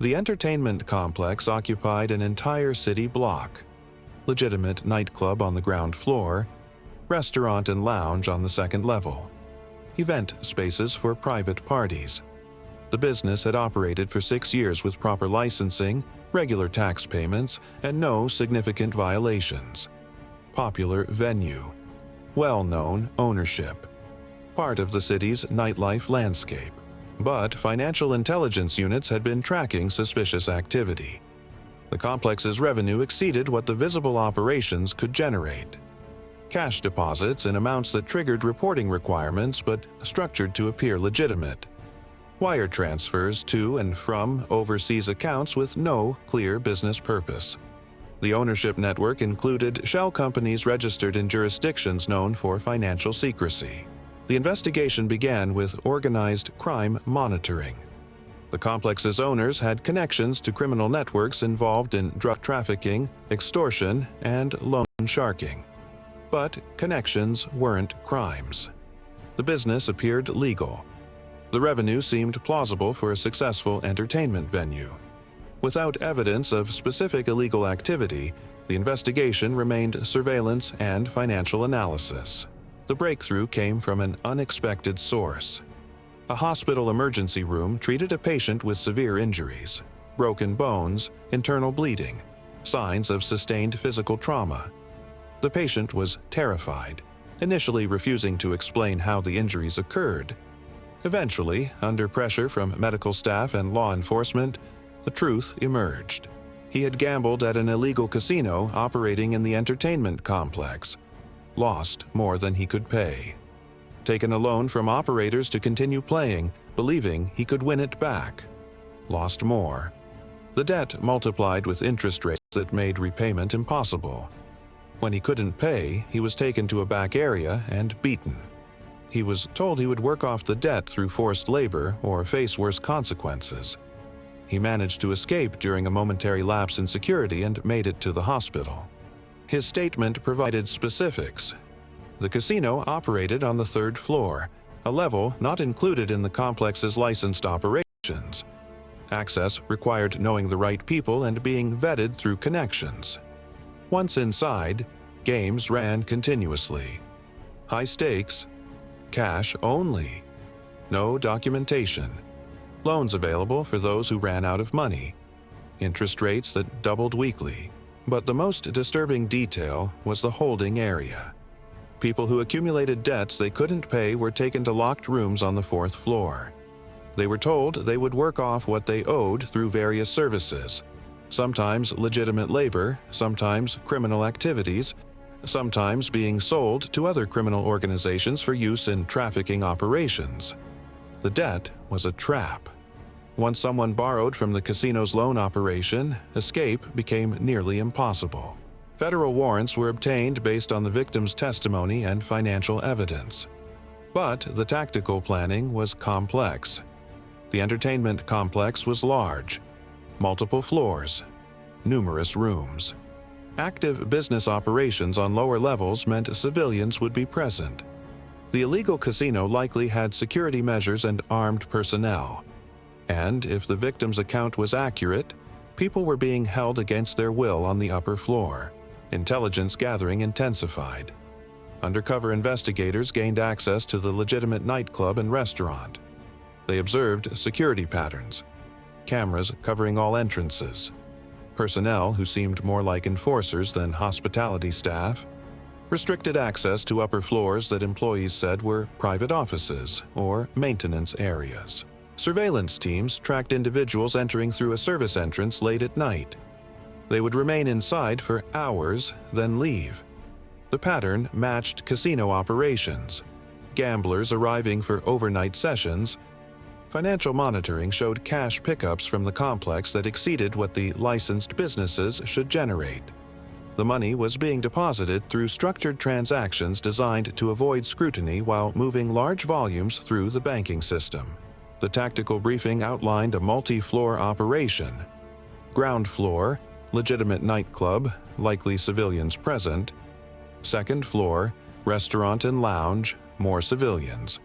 The entertainment complex occupied an entire city block. Legitimate nightclub on the ground floor, restaurant and lounge on the second level, event spaces for private parties. The business had operated for 6 years with proper licensing, regular tax payments, and no significant violations. Popular venue. Well-known ownership. Part of the city's nightlife landscape. But financial intelligence units had been tracking suspicious activity. The complex's revenue exceeded what the visible operations could generate. Cash deposits in amounts that triggered reporting requirements but structured to appear legitimate. Wire transfers to and from overseas accounts with no clear business purpose. The ownership network included shell companies registered in jurisdictions known for financial secrecy. The investigation began with organized crime monitoring. The complex's owners had connections to criminal networks involved in drug trafficking, extortion, and loan sharking. But connections weren't crimes. The business appeared legal. The revenue seemed plausible for a successful entertainment venue. Without evidence of specific illegal activity, the investigation remained surveillance and financial analysis. The breakthrough came from an unexpected source. A hospital emergency room treated a patient with severe injuries, broken bones, internal bleeding, signs of sustained physical trauma. The patient was terrified, initially refusing to explain how the injuries occurred. Eventually, under pressure from medical staff and law enforcement, the truth emerged. He had gambled at an illegal casino operating in the entertainment complex, lost more than he could pay. Taken a loan from operators to continue playing, believing he could win it back. Lost more. The debt multiplied with interest rates that made repayment impossible. When he couldn't pay, he was taken to a back area and beaten. He was told he would work off the debt through forced labor or face worse consequences. He managed to escape during a momentary lapse in security and made it to the hospital. His statement provided specifics. The casino operated on the 3rd floor, a level not included in the complex's licensed operations. Access required knowing the right people and being vetted through connections. Once inside, games ran continuously. High stakes, cash only. No documentation. Loans available for those who ran out of money. Interest rates that doubled weekly. But the most disturbing detail was the holding area. People who accumulated debts they couldn't pay were taken to locked rooms on the 4th floor. They were told they would work off what they owed through various services, sometimes legitimate labor, sometimes criminal activities, sometimes being sold to other criminal organizations for use in trafficking operations. The debt was a trap. Once someone borrowed from the casino's loan operation, escape became nearly impossible. Federal warrants were obtained based on the victim's testimony and financial evidence. But the tactical planning was complex. The entertainment complex was large, multiple floors, numerous rooms. Active business operations on lower levels meant civilians would be present. The illegal casino likely had security measures and armed personnel. And if the victim's account was accurate, people were being held against their will on the upper floor. Intelligence gathering intensified. Undercover investigators gained access to the legitimate nightclub and restaurant. They observed security patterns, cameras covering all entrances, personnel who seemed more like enforcers than hospitality staff, restricted access to upper floors that employees said were private offices or maintenance areas. Surveillance teams tracked individuals entering through a service entrance late at night. They would remain inside for hours, then leave. The pattern matched casino operations, gamblers arriving for overnight sessions. Financial monitoring showed cash pickups from the complex that exceeded what the licensed businesses should generate. The money was being deposited through structured transactions designed to avoid scrutiny while moving large volumes through the banking system. The tactical briefing outlined a multi-floor operation. Ground floor, legitimate nightclub, likely civilians present. Second floor, restaurant and lounge, more civilians.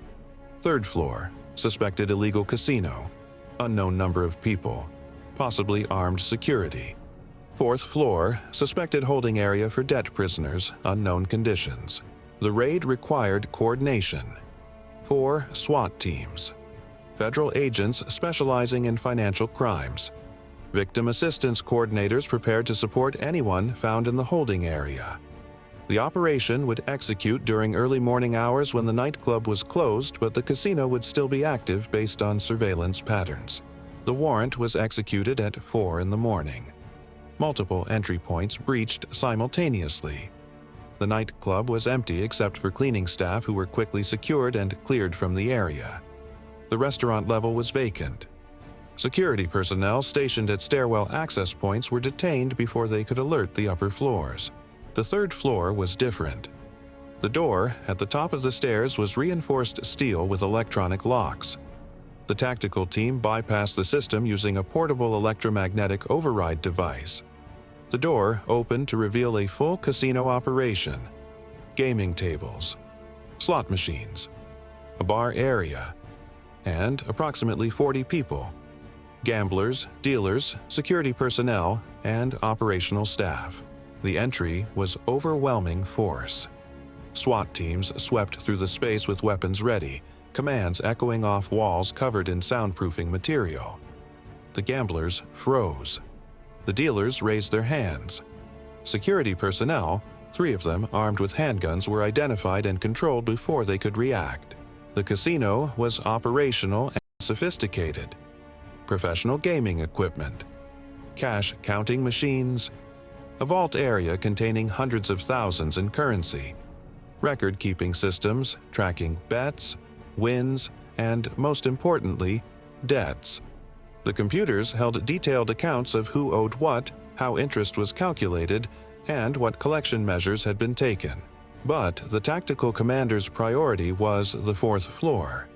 Third floor, suspected illegal casino, unknown number of people. possibly armed security. 4th floor, suspected holding area for debt prisoners, unknown conditions. The raid required coordination. 4 SWAT teams. Federal agents specializing in financial crimes. Victim assistance coordinators prepared to support anyone found in the holding area. The operation would execute during early morning hours when the nightclub was closed, but the casino would still be active based on surveillance patterns. The warrant was executed at 4 in the morning. Multiple entry points breached simultaneously. The nightclub was empty except for cleaning staff who were quickly secured and cleared from the area. The restaurant level was vacant. Security personnel stationed at stairwell access points were detained before they could alert the upper floors. The 3rd floor was different. The door at the top of the stairs was reinforced steel with electronic locks. The tactical team bypassed the system using a portable electromagnetic override device. The door opened to reveal a full casino operation: gaming tables, slot machines, a bar area, and approximately 40 people: gamblers, dealers, security personnel, and operational staff. The entry was overwhelming force. SWAT teams swept through the space with weapons ready, commands echoing off walls covered in soundproofing material. The gamblers froze. The dealers raised their hands. Security personnel, 3 of them armed with handguns, were identified and controlled before they could react. The casino was operational and sophisticated. Professional gaming equipment, cash counting machines, a vault area containing hundreds of thousands in currency, record-keeping systems tracking bets, wins, and, most importantly, debts. The computers held detailed accounts of who owed what, how interest was calculated, and what collection measures had been taken. But the tactical commander's priority was the 4th floor.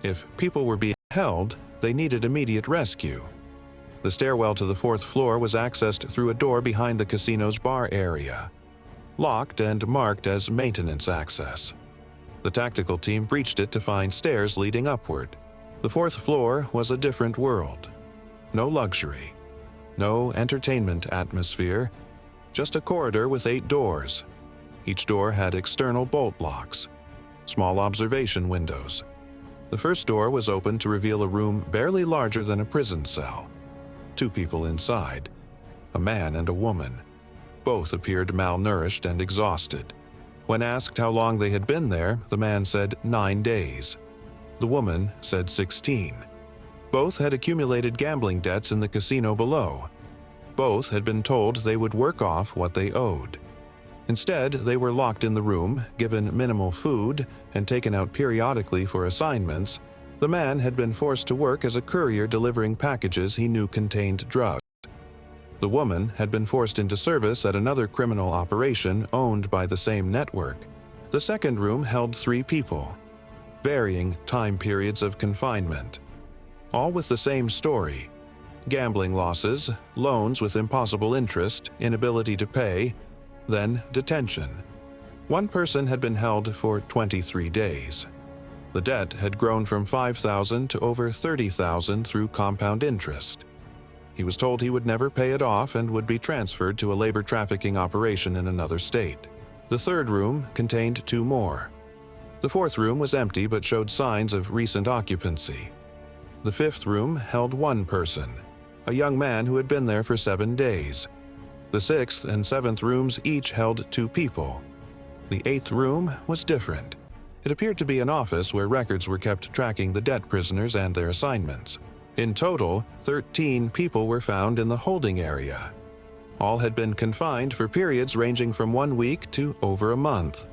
If people were being held, they needed immediate rescue. The stairwell to the 4th floor was accessed through a door behind the casino's bar area, locked and marked as maintenance access. The tactical team breached it to find stairs leading upward. The 4th floor was a different world. No luxury, no entertainment atmosphere, just a corridor with 8 doors. Each door had external bolt locks, small observation windows. The first door was opened to reveal a room barely larger than a prison cell. 2 people inside, a man and a woman. Both appeared malnourished and exhausted. When asked how long they had been there, the man said 9 days. The woman said 16. Both had accumulated gambling debts in the casino below. Both had been told they would work off what they owed. Instead, they were locked in the room, given minimal food, and taken out periodically for assignments. The man had been forced to work as a courier delivering packages he knew contained drugs. The woman had been forced into service at another criminal operation owned by the same network. The second room held 3 people, varying time periods of confinement, all with the same story: gambling losses, loans with impossible interest, inability to pay, then detention. One person had been held for 23 days. The debt had grown from $5,000 to over $30,000 through compound interest. He was told he would never pay it off and would be transferred to a labor trafficking operation in another state. The third room contained 2 more. The fourth room was empty but showed signs of recent occupancy. The fifth room held 1 person, a young man who had been there for 7 days. The sixth and seventh rooms each held 2 people. The 8th room was different. It appeared to be an office where records were kept tracking the debt prisoners and their assignments. In total, 13 people were found in the holding area. All had been confined for periods ranging from 1 week to over a month.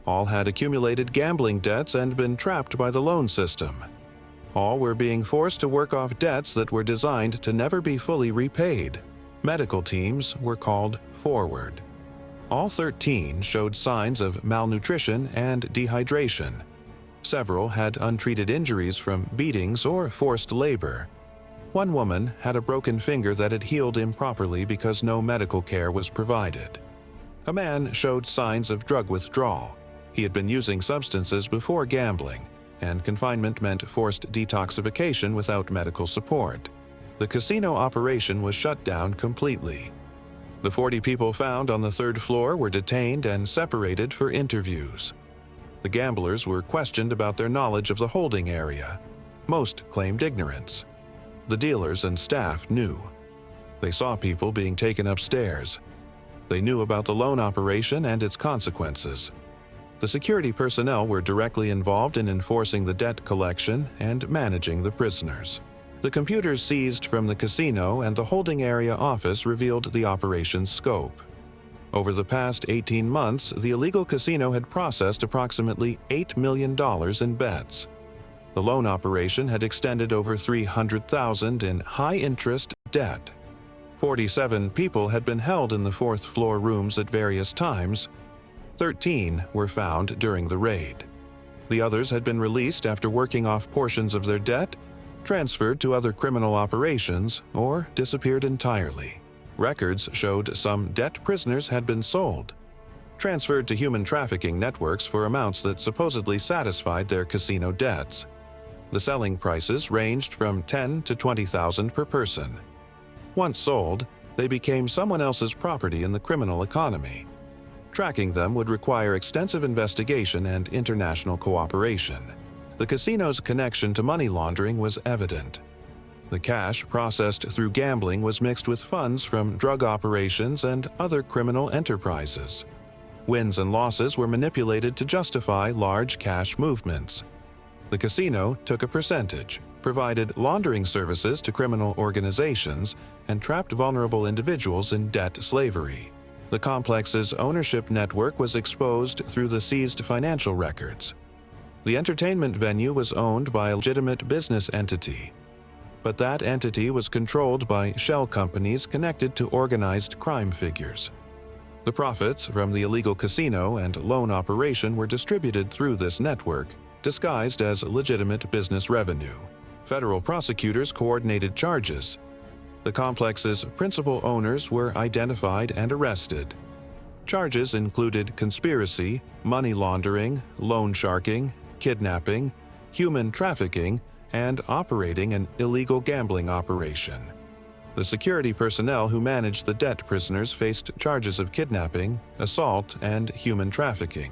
All had accumulated gambling debts and been trapped by the loan system. All were being forced to work off debts that were designed to never be fully repaid. Medical teams were called forward. All 13 showed signs of malnutrition and dehydration. Several had untreated injuries from beatings or forced labor. One woman had a broken finger that had healed improperly because no medical care was provided. A man showed signs of drug withdrawal. He had been using substances before gambling, and confinement meant forced detoxification without medical support. the casino operation was shut down completely. The 40 people found on the third floor were detained and separated for interviews. The gamblers were questioned about their knowledge of the holding area. Most claimed ignorance. The dealers and staff knew. They saw people being taken upstairs. They knew about the loan operation and its consequences. The security personnel were directly involved in enforcing the debt collection and managing the prisoners. The computers seized from the casino and the holding area office revealed the operation's scope. Over the past 18 months, the illegal casino had processed approximately $8 million in bets. The loan operation had extended over $300,000 in high-interest debt. 47 people had been held in the fourth-floor rooms at various times. 13 were found during the raid. The others had been released after working off portions of their debt, transferred to other criminal operations, or disappeared entirely. Records showed some debt prisoners had been sold, transferred to human trafficking networks for amounts that supposedly satisfied their casino debts. The selling prices ranged from $10,000 to $20,000 per person. Once sold, they became someone else's property in the criminal economy. Tracking them would require extensive investigation and international cooperation. The casino's connection to money laundering was evident. The cash processed through gambling was mixed with funds from drug operations and other criminal enterprises. Wins and losses were manipulated to justify large cash movements. The casino took a percentage, provided laundering services to criminal organizations, and trapped vulnerable individuals in debt slavery. The complex's ownership network was exposed through the seized financial records. The entertainment venue was owned by a legitimate business entity, but that entity was controlled by shell companies connected to organized crime figures. The profits from the illegal casino and loan operation were distributed through this network, disguised as legitimate business revenue. Federal prosecutors coordinated charges. The complex's principal owners were identified and arrested. Charges included conspiracy, money laundering, loan sharking, kidnapping, human trafficking, and operating an illegal gambling operation. The security personnel who managed the debt prisoners faced charges of kidnapping, assault, and human trafficking.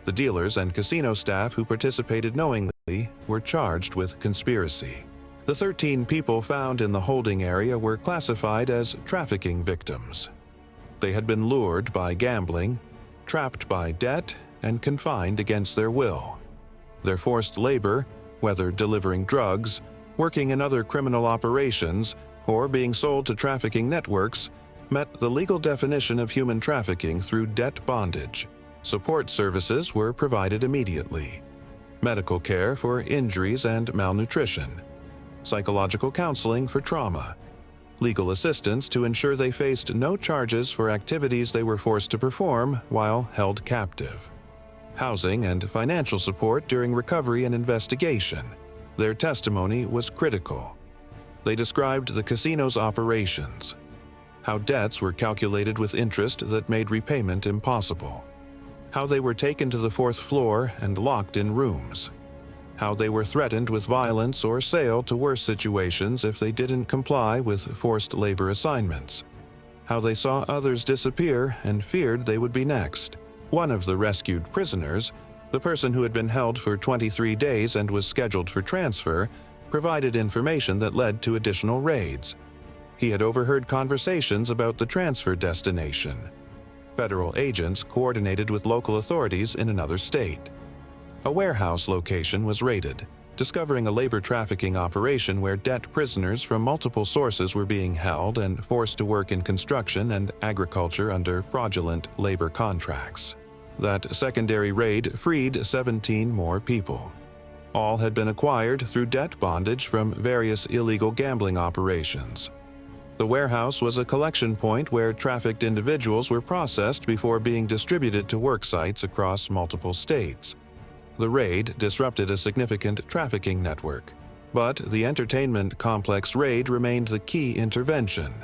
The dealers and casino staff who participated knowingly were charged with conspiracy. The 13 people found in the holding area were classified as trafficking victims. They had been lured by gambling, trapped by debt, and confined against their will. Their forced labor, whether delivering drugs, working in other criminal operations, or being sold to trafficking networks, met the legal definition of human trafficking through debt bondage. Support services were provided immediately. Medical care for injuries and malnutrition. Psychological counseling for trauma. Legal assistance to ensure they faced no charges for activities they were forced to perform while held captive. Housing and financial support during recovery and investigation. Their testimony was critical. They described the casino's operations, how debts were calculated with interest that made repayment impossible, how they were taken to the fourth floor and locked in rooms, how they were threatened with violence or sale to worse situations if they didn't comply with forced labor assignments, how they saw others disappear and feared they would be next. One of the rescued prisoners, the person who had been held for 23 days and was scheduled for transfer, provided information that led to additional raids. He had overheard conversations about the transfer destination. Federal agents coordinated with local authorities in another state. A warehouse location was raided, discovering a labor trafficking operation where debt prisoners from multiple sources were being held and forced to work in construction and agriculture under fraudulent labor contracts. That secondary raid freed 17 more people. All had been acquired through debt bondage from various illegal gambling operations. The warehouse was a collection point where trafficked individuals were processed before being distributed to work sites across multiple states. The raid disrupted a significant trafficking network, but the entertainment complex raid remained the key intervention.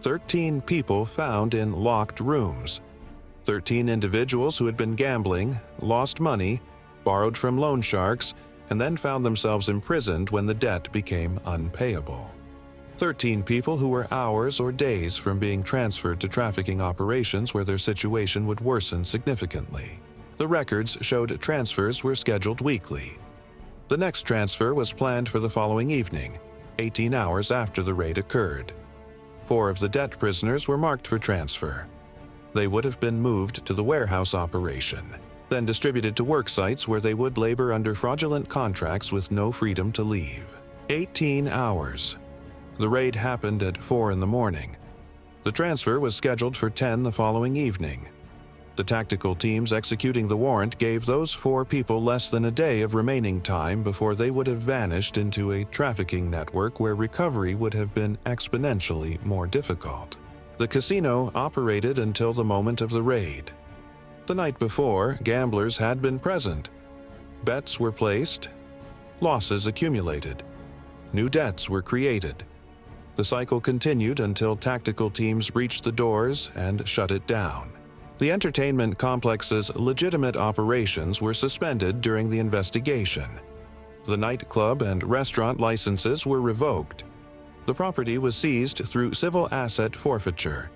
13 people found in locked rooms. 13 individuals who had been gambling, lost money, borrowed from loan sharks, and then found themselves imprisoned when the debt became unpayable. 13 people who were hours or days from being transferred to trafficking operations where their situation would worsen significantly. The records showed transfers were scheduled weekly. The next transfer was planned for the following evening, 18 hours after the raid occurred. 4 of the debt prisoners were marked for transfer. They would have been moved to the warehouse operation, then distributed to work sites where they would labor under fraudulent contracts with no freedom to leave. 18 hours. The raid happened at 4 in the morning. The transfer was scheduled for 10 the following evening. The tactical teams executing the warrant gave those 4 people less than a day of remaining time before they would have vanished into a trafficking network where recovery would have been exponentially more difficult. The casino operated until the moment of the raid. The night before, gamblers had been present. Bets were placed. Losses accumulated. New debts were created. The cycle continued until tactical teams breached the doors and shut it down. The entertainment complex's legitimate operations were suspended during the investigation. The nightclub and restaurant licenses were revoked. The property was seized through civil asset forfeiture.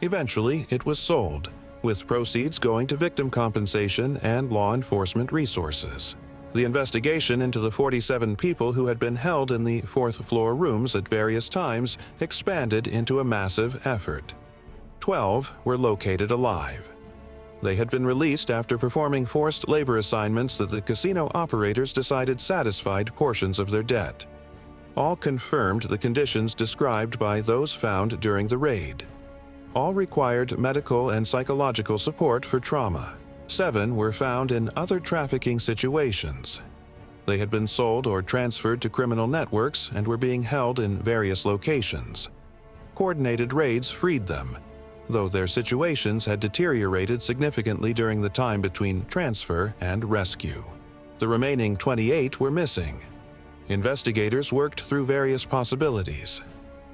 Eventually, it was sold, with proceeds going to victim compensation and law enforcement resources. The investigation into the 47 people who had been held in the 4th floor rooms at various times expanded into a massive effort. 12 were located alive. They had been released after performing forced labor assignments that the casino operators decided satisfied portions of their debt. All confirmed the conditions described by those found during the raid. All required medical and psychological support for trauma. 7 were found in other trafficking situations. They had been sold or transferred to criminal networks and were being held in various locations. Coordinated raids freed them, though their situations had deteriorated significantly during the time between transfer and rescue. The remaining 28 were missing. Investigators worked through various possibilities.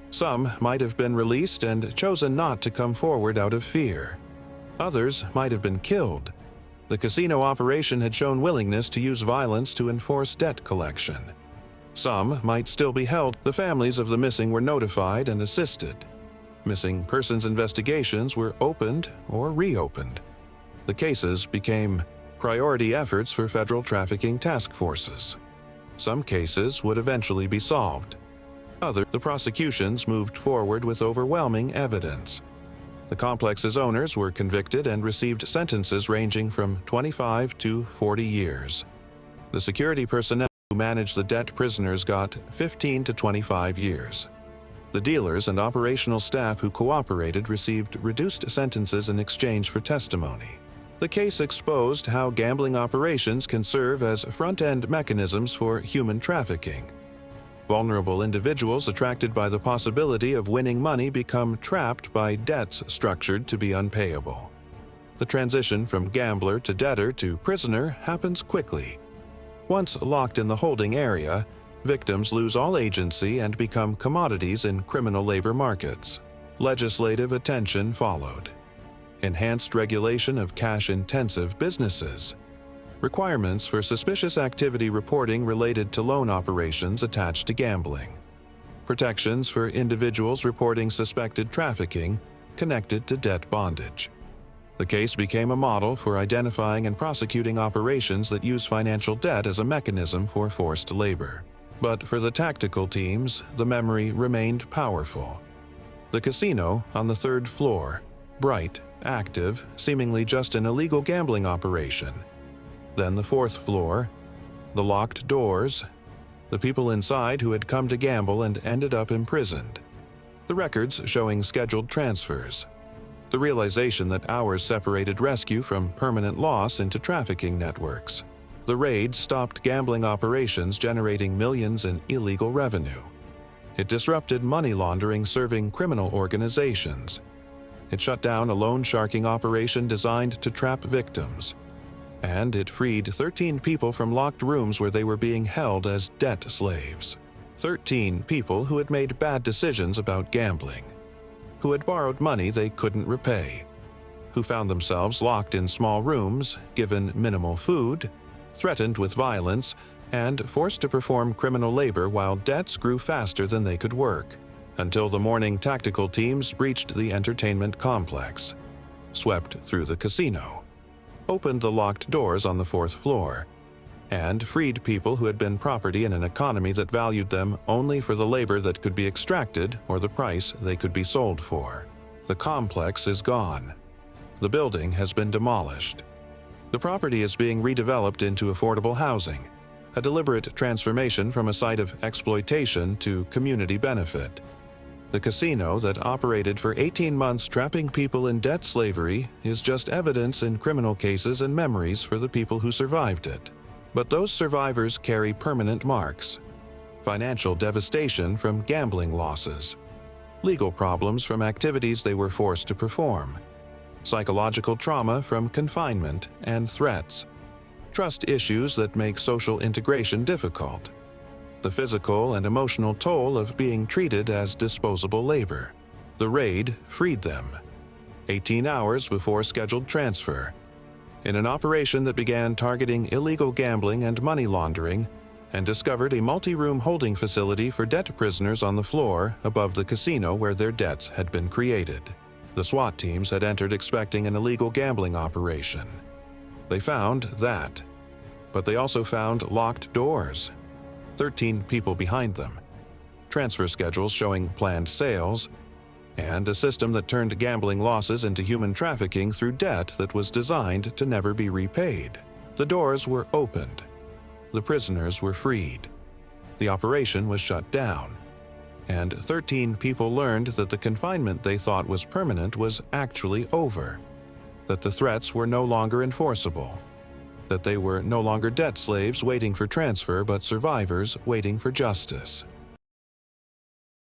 Some might have been released and chosen not to come forward out of fear. Others might have been killed. The casino operation had shown willingness to use violence to enforce debt collection. Some might still be held. The families of the missing were notified and assisted. Missing persons investigations were opened or reopened. The cases became priority efforts for federal trafficking task forces. Some cases would eventually be solved. The prosecutions moved forward with overwhelming evidence. The complex's owners were convicted and received sentences ranging from 25 to 40 years. The security personnel who managed the debt prisoners got 15 to 25 years. The dealers and operational staff who cooperated received reduced sentences in exchange for testimony. The case exposed how gambling operations can serve as front-end mechanisms for human trafficking. Vulnerable individuals attracted by the possibility of winning money become trapped by debts structured to be unpayable. The transition from gambler to debtor to prisoner happens quickly. Once locked in the holding area, victims lose all agency and become commodities in criminal labor markets. Legislative attention followed. Enhanced regulation of cash-intensive businesses. Requirements for suspicious activity reporting related to loan operations attached to gambling. Protections for individuals reporting suspected trafficking connected to debt bondage. The case became a model for identifying and prosecuting operations that use financial debt as a mechanism for forced labor. But for the tactical teams, the memory remained powerful. The casino on the 3rd floor, bright, active, seemingly just an illegal gambling operation. Then the 4th floor, the locked doors, the people inside who had come to gamble and ended up imprisoned. The records showing scheduled transfers. The realization that hours separated rescue from permanent loss into trafficking networks. The raid stopped gambling operations generating millions in illegal revenue. It disrupted money laundering serving criminal organizations. It shut down a loan sharking operation designed to trap victims. And it freed 13 people from locked rooms where they were being held as debt slaves. 13 people who had made bad decisions about gambling, who had borrowed money they couldn't repay, who found themselves locked in small rooms, given minimal food, threatened with violence, and forced to perform criminal labor while debts grew faster than they could work. until the morning tactical teams breached the entertainment complex, swept through the casino, opened the locked doors on the fourth floor, and freed people who had been property in an economy that valued them only for the labor that could be extracted or the price they could be sold for. The complex is gone. The building has been demolished. The property is being redeveloped into affordable housing, a deliberate transformation from a site of exploitation to community benefit. The casino that operated for 18 months trapping people in debt slavery is just evidence in criminal cases and memories for the people who survived it. But those survivors carry permanent marks: financial devastation from gambling losses, legal problems from activities they were forced to perform, psychological trauma from confinement and threats, trust issues that make social integration difficult, the physical and emotional toll of being treated as disposable labor. The raid freed them 18 hours before scheduled transfer, in an operation that began targeting illegal gambling and money laundering, and discovered a multi-room holding facility for debt prisoners on the floor above the casino where their debts had been created. The SWAT teams had entered expecting an illegal gambling operation. They found that, but they also found locked doors, 13 people behind them, transfer schedules showing planned sales, and a system that turned gambling losses into human trafficking through debt that was designed to never be repaid. The doors were opened. The prisoners were freed. The operation was shut down. And 13 people learned that the confinement they thought was permanent was actually over, that the threats were no longer enforceable, that they were no longer debt slaves waiting for transfer but survivors waiting for justice.